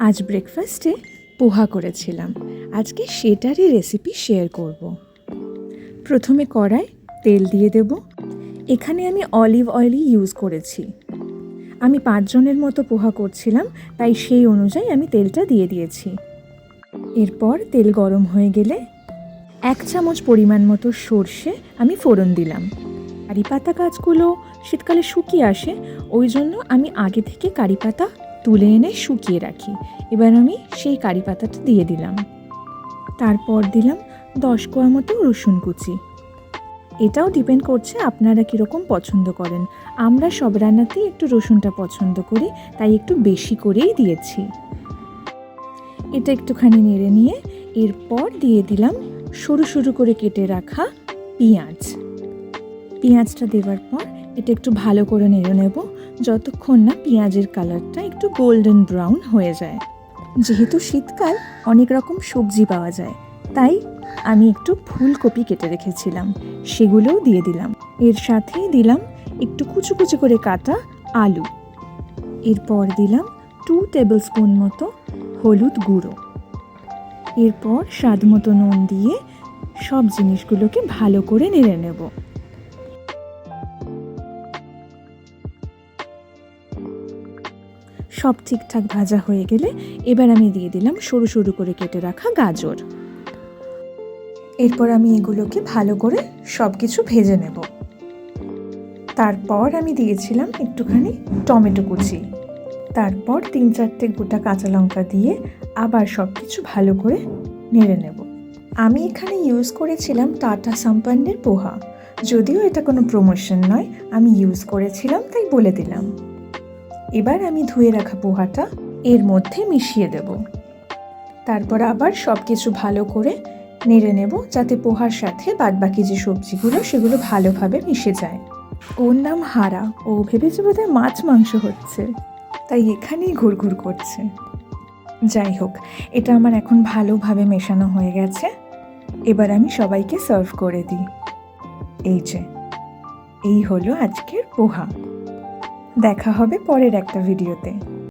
আজ ব্রেকফাস্টে পোহা করেছিলাম। আজকে সেটারই রেসিপি শেয়ার করব। প্রথমে কড়ায় তেল দিয়ে দেব। এখানে আমি অলিভ অয়েলই ইউজ করেছি। আমি 5 জনের মতো পোহা করছিলাম, তাই সেই অনুযায়ী আমি তেলটা দিয়ে দিয়েছি। এরপর তেল গরম হয়ে গেলে 1 চামচ পরিমাণ মতো সর্ষে আমি ফোড়ন দিলাম। কারি পাতা গাছগুলো শীতকালে শুকিয়ে আসে, ওই জন্য আমি আগে থেকে কারি পাতা তুলে এনে শুকিয়ে রাখি। এবার আমি সেই কারি পাতাটা দিয়ে দিলাম। তারপর দিলাম 10 কোয়া মতো রসুন কুচি। এটাও ডিপেন্ড করছে আপনারা কীরকম পছন্দ করেন। আমরা সব রান্নাতেই একটু রসুনটা পছন্দ করি, তাই একটু বেশি করেই দিয়েছি। এটা একটুখানি নেড়ে নিয়ে এরপর দিয়ে দিলাম সরু সরু করে কেটে রাখা পেঁয়াজ। পেঁয়াজটা দেওয়ার পর এটা একটু ভালো করে নেড়ে নেব, যতক্ষণ না পেঁয়াজের কালারটা একটু গোল্ডেন ব্রাউন হয়ে যায়। যেহেতু শীতকাল, অনেক রকম সবজি পাওয়া যায়, তাই আমি একটু ফুলকপি কেটে রেখেছিলাম, সেগুলোও দিয়ে দিলাম। এর সাথেই দিলাম একটু কুচু কুচু করে কাটা আলু। এরপর দিলাম 2 টেবিল স্পুন মতো হলুদ গুঁড়ো। এরপর স্বাদ মতো নুন দিয়ে সব জিনিসগুলোকে ভালো করে নেড়ে নেব। সব ঠিকঠাক ভাজা হয়ে গেলে এবার আমি দিয়ে দিলাম সরু সরু করে কেটে রাখা গাজর। এরপর আমি এগুলোকে ভালো করে সব কিছু ভেজে নেব। তারপর আমি দিয়েছিলাম একটুখানি টমেটো কুচি। তারপর 3-4টে গোটা কাঁচা লঙ্কা দিয়ে আবার সব কিছু ভালো করে নেড়ে নেব। আমি এখানে ইউজ করেছিলাম টাটা সম্পন্নের পোহা। যদিও এটা কোনো প্রমোশন নয়, আমি ইউজ করেছিলাম তাই বলে দিলাম। এবার আমি ধুয়ে রাখা পোহাটা এর মধ্যে মিশিয়ে দেব। তারপর আবার সব কিছু ভালো করে নেড়ে নেব, যাতে পোহার সাথে বাদবাকি যে সবজিগুলো সেগুলো ভালোভাবে মিশে যায়। ওর নাম হারা, ও ভেবেছে বোধহয় মাছ মাংস হচ্ছে, তাই এখানেই ঘুরঘুর করছে। যাই হোক, এটা আমার এখন ভালোভাবে মেশানো হয়ে গেছে। এবার আমি সবাইকে সার্ভ করে দিই। এই হলো আজকের পোহা। দেখা হবে পরের একটা ভিডিওতে।